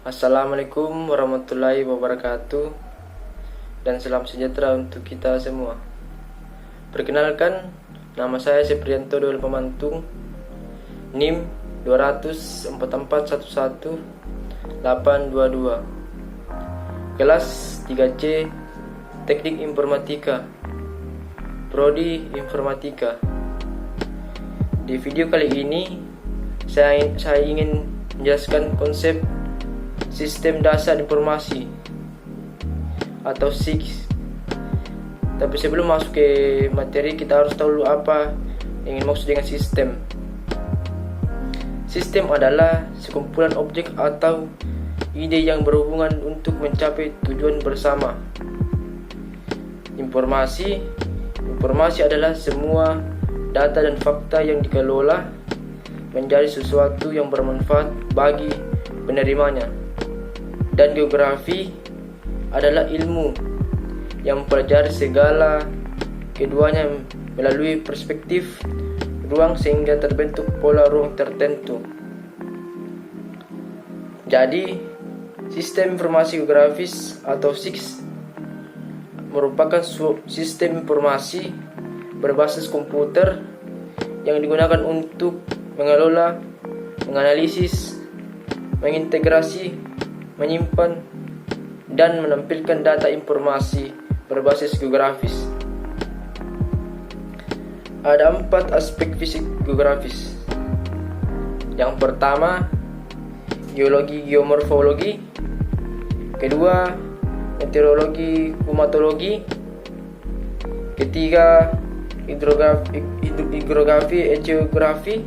Assalamualaikum warahmatullahi wabarakatuh dan salam sejahtera untuk kita semua. Perkenalkan, nama saya Seprianto Doel Pemantung, NIM 24411-822, kelas 3C Teknik Informatika, Prodi Informatika. Di video kali ini saya ingin menjelaskan konsep Sistem Dasar Informasi atau SIX. Tapi sebelum masuk ke materi, kita harus tahu dulu apa yang ingin maksud dengan sistem. Sistem adalah sekumpulan objek atau ide yang berhubungan untuk mencapai tujuan bersama. Informasi adalah semua data dan fakta yang dikelola menjadi sesuatu yang bermanfaat bagi penerimanya. Dan geografi adalah ilmu yang mempelajari segala keduanya melalui perspektif ruang sehingga terbentuk pola ruang tertentu. Jadi, sistem informasi geografis atau SIX merupakan sistem informasi berbasis komputer yang digunakan untuk mengelola, menganalisis, mengintegrasi, menyimpan, dan menampilkan data informasi berbasis geografis. Ada 4 aspek fisik geografis. Yang pertama, geologi geomorfologi. Kedua, meteorologi klimatologi. Ketiga, hidrografi geografi.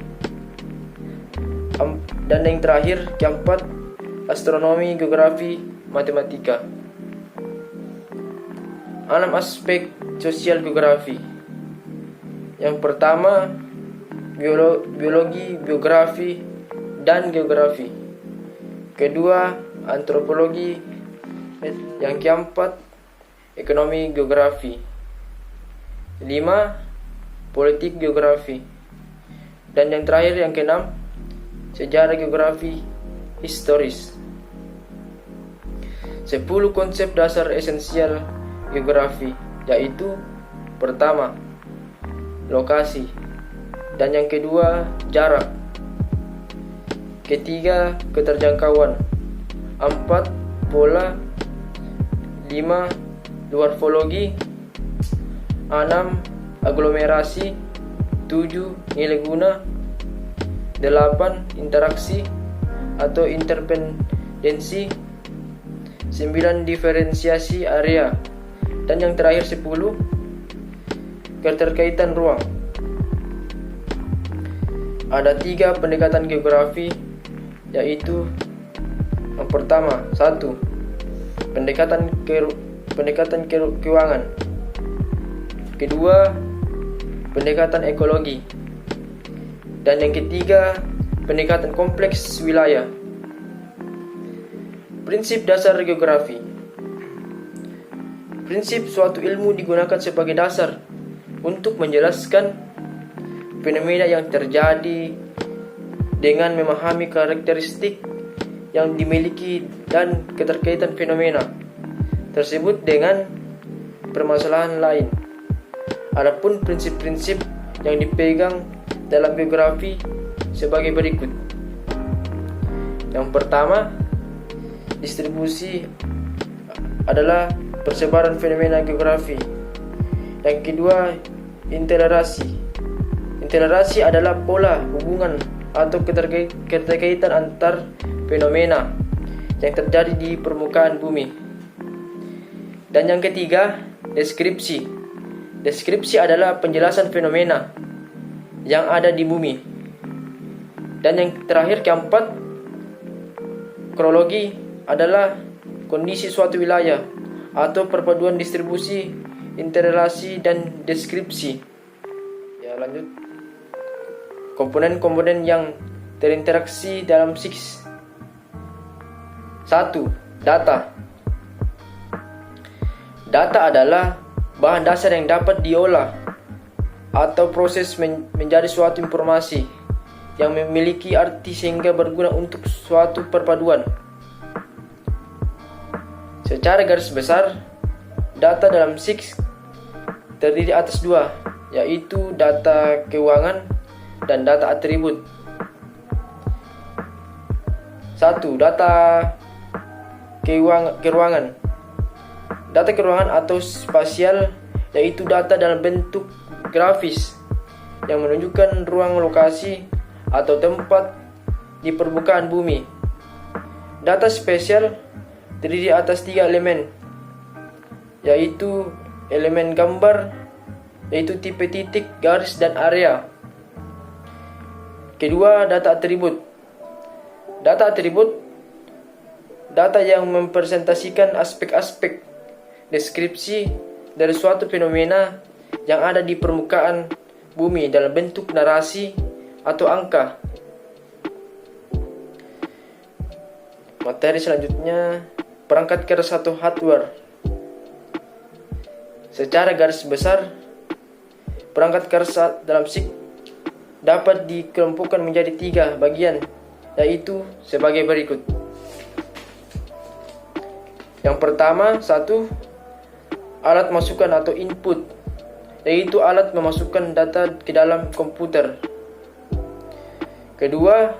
Dan yang terakhir, keempat, astronomi, geografi, matematika. 6 aspek sosial geografi. Yang pertama, biologi, biografi, dan geografi. Kedua, antropologi. Yang keempat, ekonomi geografi. 5, politik geografi. Dan yang terakhir, yang keenam, sejarah geografi historis. 10 konsep dasar esensial geografi, yaitu pertama, lokasi, dan yang kedua, jarak. Ketiga, keterjangkauan. 4, pola. 5, morfologi. 6, aglomerasi. 7, nilai guna. 8, interaksi atau interdependensi. 9, diferensiasi area. Dan yang terakhir 10, keterkaitan ruang. Ada 3 pendekatan geografi, yaitu yang pertama, 1, pendekatan keuangan. Kedua, pendekatan ekologi. Dan yang ketiga, pendekatan kompleks wilayah. Prinsip dasar geografi. Prinsip suatu ilmu digunakan sebagai dasar untuk menjelaskan fenomena yang terjadi dengan memahami karakteristik yang dimiliki dan keterkaitan fenomena tersebut dengan permasalahan lain. Adapun prinsip-prinsip yang dipegang dalam geografi sebagai berikut. Yang pertama, distribusi adalah persebaran fenomena geografi. Yang kedua, intelerasi. Intelerasi adalah pola hubungan atau keterkaitan antar fenomena yang terjadi di permukaan bumi. Dan yang ketiga, deskripsi. Deskripsi adalah penjelasan fenomena yang ada di bumi. Dan yang terakhir, keempat, kronologi adalah kondisi suatu wilayah atau perpaduan distribusi, interrelasi, dan deskripsi. Ya, lanjut. Komponen-komponen yang terinteraksi dalam SIX. 1. Data. Data adalah bahan dasar yang dapat diolah atau proses menjadi suatu informasi yang memiliki arti sehingga berguna untuk suatu perpaduan. Secara garis besar, data dalam SIG terdiri atas dua, yaitu data keuangan dan data atribut. 1. Data keuangan. Data keuangan atau spasial yaitu data dalam bentuk grafis yang menunjukkan ruang lokasi atau tempat di permukaan bumi. Data spasial terdiri atas 3 elemen, yaitu elemen gambar, yaitu tipe titik, garis, dan area. Kedua, data atribut. Data atribut, data yang mempresentasikan aspek-aspek deskripsi dari suatu fenomena yang ada di permukaan bumi dalam bentuk narasi atau angka. Materi selanjutnya, perangkat keras atau hardware. Secara garis besar, perangkat keras dalam SIG dapat dikelompokkan menjadi 3 bagian, yaitu sebagai berikut. Yang pertama, 1. Alat masukan atau input, yaitu alat memasukkan data ke dalam komputer. Kedua,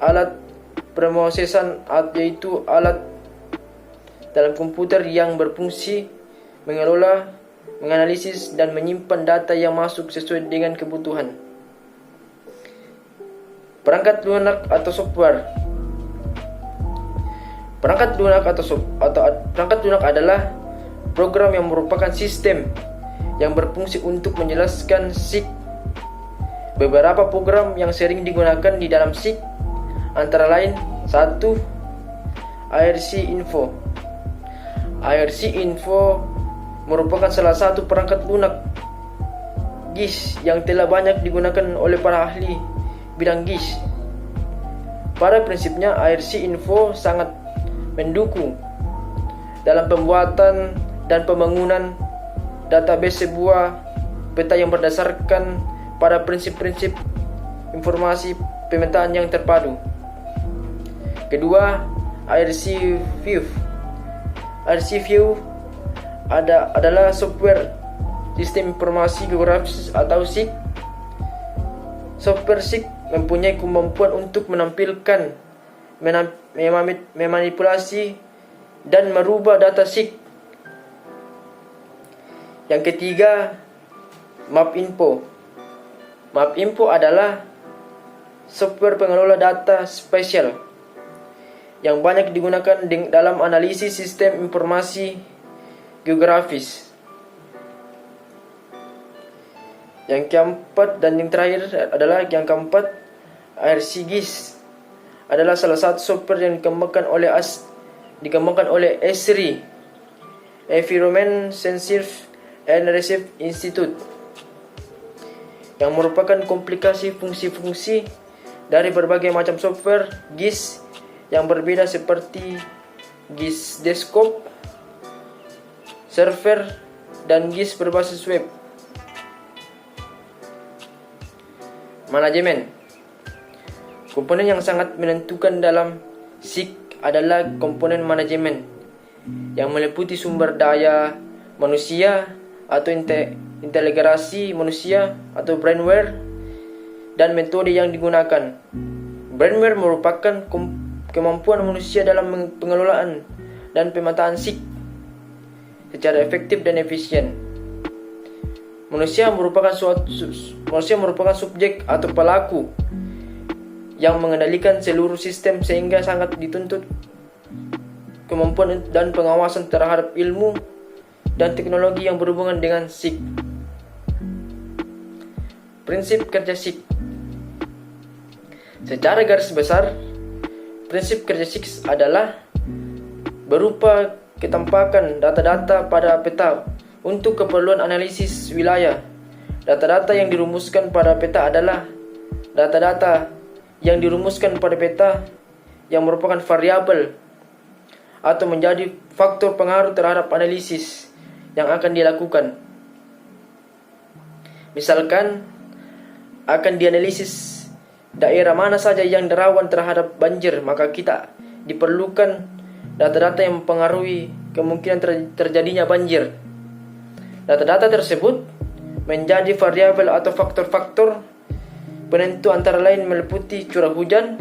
alat pemrosesan, yaitu alat dalam komputer yang berfungsi mengelola, menganalisis, dan menyimpan data yang masuk sesuai dengan kebutuhan. Perangkat lunak atau software. Perangkat lunak adalah program yang merupakan sistem yang berfungsi untuk menjelaskan SIG. Beberapa program yang sering digunakan di dalam SIG antara lain: 1. IRC Info. IRC Info merupakan salah satu perangkat lunak GIS yang telah banyak digunakan oleh para ahli bidang GIS. Pada prinsipnya, IRC Info sangat mendukung dalam pembuatan dan pembangunan database sebuah peta yang berdasarkan pada prinsip-prinsip informasi pemetaan yang terpadu. Kedua, IRC View. IRC View adalah software sistem informasi geografis atau SIG. Software SIG mempunyai kemampuan untuk menampilkan, memanipulasi, dan merubah data SIG. Yang ketiga, Map Info. Map Info adalah software pengelola data spasial yang banyak digunakan dalam analisis sistem informasi geografis. Yang keempat dan yang terakhir adalah yang keempat, IRC GIS adalah salah satu software yang dikembangkan oleh ESRI, Environment Sensing and Research Institute, yang merupakan komplikasi fungsi-fungsi dari berbagai macam software GIS yang berbeda seperti GIS desktop, server, dan GIS berbasis web. Manajemen. Komponen yang sangat menentukan dalam SIG adalah komponen manajemen yang meliputi sumber daya manusia atau integrasi manusia atau brainware dan metode yang digunakan. Brainware merupakan kemampuan manusia dalam pengelolaan dan pemetaan SIG secara efektif dan efisien. Manusia merupakan subjek atau pelaku yang mengendalikan seluruh sistem, sehingga sangat dituntut kemampuan dan pengawasan terhadap ilmu dan teknologi yang berhubungan dengan SIG. Prinsip kerja SIG. Secara garis besar, prinsip kerja SIG adalah berupa ketampakan data-data pada peta untuk keperluan analisis wilayah. Data-data yang dirumuskan pada peta adalah data-data yang dirumuskan pada peta yang merupakan variabel atau menjadi faktor pengaruh terhadap analisis yang akan dilakukan. Misalkan, akan dianalisis daerah mana saja yang rawan terhadap banjir, maka kita diperlukan data-data yang mempengaruhi kemungkinan terjadinya banjir. Data-data tersebut menjadi variabel atau faktor-faktor penentu antara lain meliputi curah hujan,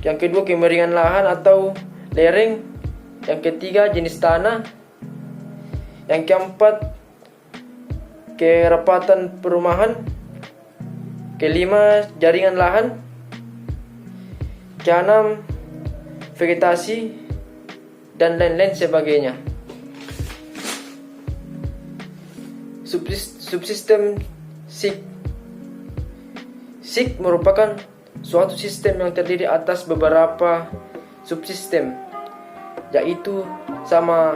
yang kedua kemiringan lahan atau lereng, yang ketiga jenis tanah, yang keempat kerapatan perumahan, kelima jaringan lahan, keenam vegetasi, dan lain-lain sebagainya. Subsistem SIG. SIG merupakan suatu sistem yang terdiri atas beberapa subsistem, yaitu sama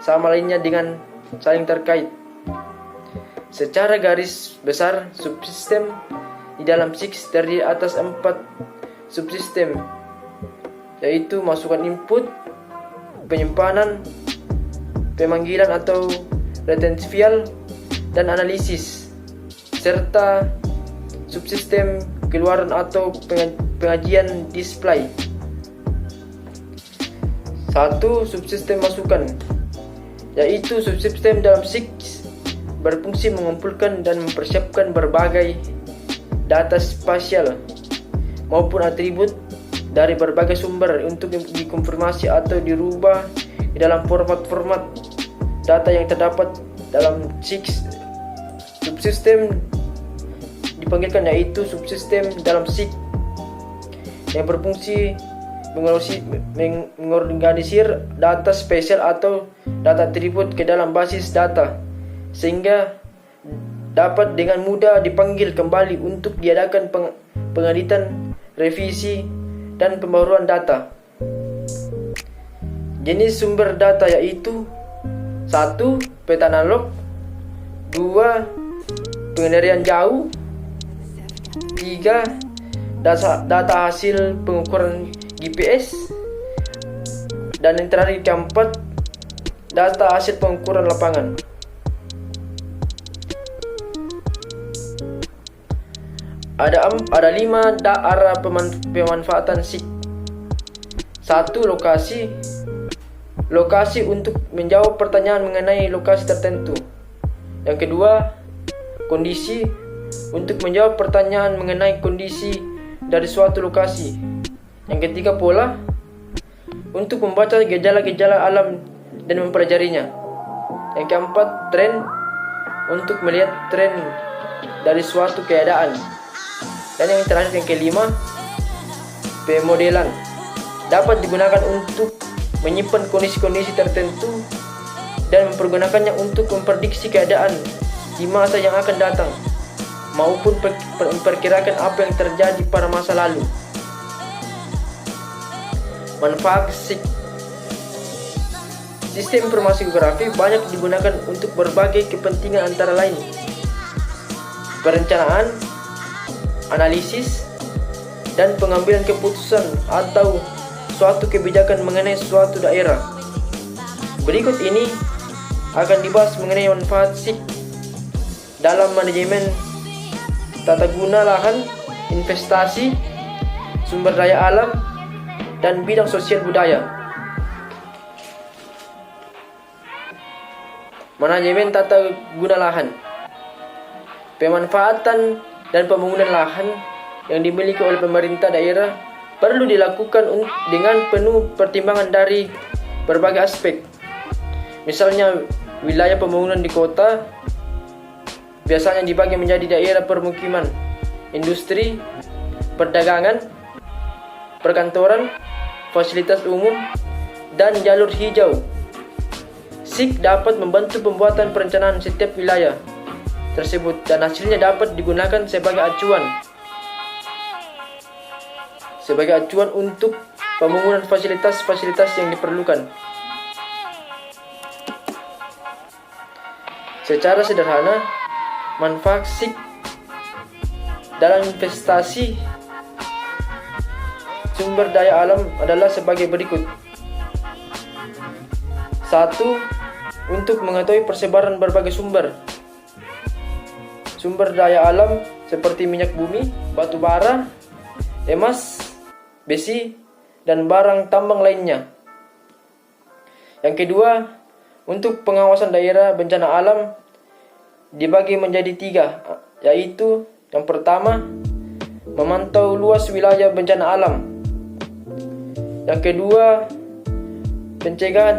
lainnya dengan saling terkait. Secara garis besar, subsistem di dalam SIG terdiri atas 4 subsistem, yaitu masukan input, penyimpanan, pemanggilan atau retrieval, dan analisis, serta subsistem keluaran atau pengajian display. 1. Subsistem masukan, yaitu subsistem dalam SIG berfungsi mengumpulkan dan mempersiapkan berbagai data spasial maupun atribut dari berbagai sumber untuk dikonfirmasi atau dirubah di dalam format-format data yang terdapat dalam SIG. Subsistem dipanggilkan yaitu subsistem dalam SIG yang berfungsi mengorganisir data spesial atau data atribut ke dalam basis data, sehingga dapat dengan mudah dipanggil kembali untuk diadakan pengeditan, revisi, dan pembaruan data. Jenis sumber data yaitu 1. Peta analog, 2. Pengendalian jauh, 3. Data hasil pengukuran GPS, dan yang terakhir keempat, data hasil pengukuran lapangan. Ada 5 arah pemanfaatan SIG. 1. Lokasi untuk menjawab pertanyaan mengenai lokasi tertentu. Yang kedua, kondisi untuk menjawab pertanyaan mengenai kondisi dari suatu lokasi. Yang ketiga, pola untuk membaca gejala-gejala alam dan mempelajarinya. Yang keempat, tren untuk melihat tren dari suatu keadaan. Dan yang terakhir, yang kelima, pemodelan dapat digunakan untuk menyimpan kondisi-kondisi tertentu dan mempergunakannya untuk memprediksi keadaan di masa yang akan datang maupun memperkirakan apa yang terjadi pada masa lalu. Manfaat SIG. Sistem informasi geografi banyak digunakan untuk berbagai kepentingan antara lain perencanaan, analisis, dan pengambilan keputusan atau suatu kebijakan mengenai suatu daerah. Berikut ini akan dibahas mengenai manfaat SIG dalam manajemen tata guna lahan, investasi, sumber daya alam, dan bidang sosial budaya. Manajemen tata guna lahan. Pemanfaatan dan pembangunan lahan yang dimiliki oleh pemerintah daerah perlu dilakukan dengan penuh pertimbangan dari berbagai aspek. Misalnya, wilayah pembangunan di kota biasanya dibagi menjadi daerah permukiman, industri, perdagangan, perkantoran, fasilitas umum, dan jalur hijau. SIG dapat membantu pembuatan perencanaan setiap wilayah tersebut dan hasilnya dapat digunakan sebagai acuan untuk pembangunan fasilitas-fasilitas yang diperlukan. Secara sederhana, manfaat SIG dalam investasi sumber daya alam adalah sebagai berikut. 1. Untuk mengetahui persebaran berbagai sumber daya alam seperti minyak bumi, batu bara, emas, besi, dan barang tambang lainnya. Yang kedua, untuk pengawasan daerah bencana alam dibagi menjadi 3, yaitu yang pertama, memantau luas wilayah bencana alam. Yang kedua, pencegahan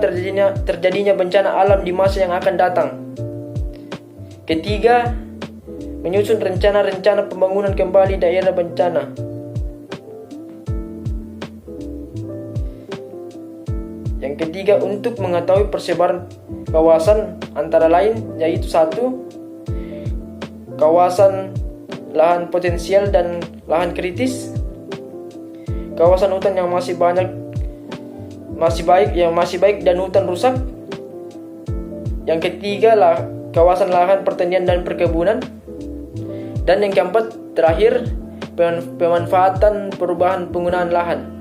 terjadinya bencana alam di masa yang akan datang. Ketiga, menyusun rencana-rencana pembangunan kembali daerah bencana. Yang ketiga, untuk mengetahui persebaran kawasan antara lain yaitu 1, kawasan lahan potensial dan lahan kritis, kawasan hutan yang masih baik dan hutan rusak. Yang ketiga, kawasan lahan pertanian dan perkebunan. Dan yang keempat, terakhir, pemanfaatan perubahan penggunaan lahan.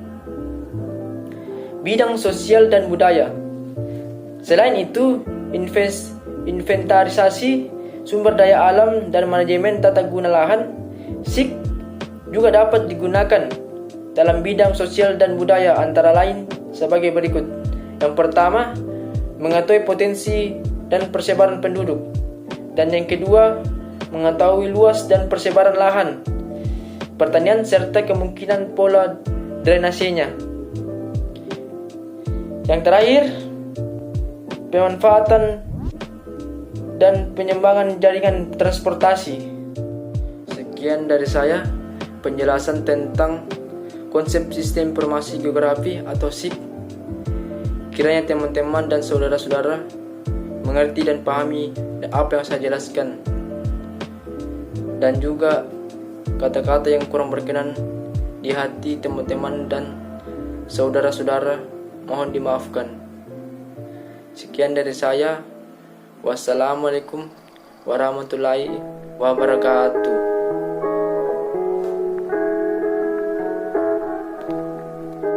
Bidang sosial dan budaya. Selain itu, inventarisasi sumber daya alam dan manajemen tata guna lahan (SIK) juga dapat digunakan dalam bidang sosial dan budaya, antara lain sebagai berikut. Yang pertama, mengetahui potensi dan persebaran penduduk. Dan yang kedua, mengetahui luas dan persebaran lahan pertanian serta kemungkinan pola drainasenya. Yang terakhir, pemanfaatan dan pengembangan jaringan transportasi. Sekian dari saya penjelasan tentang konsep sistem informasi geografi atau SIG. Kiranya teman-teman dan saudara-saudara mengerti dan pahami apa yang saya jelaskan, dan juga kata-kata yang kurang berkenan di hati teman-teman dan saudara-saudara mohon dimaafkan. Sekian dari saya. Wassalamualaikum warahmatullahi wabarakatuh.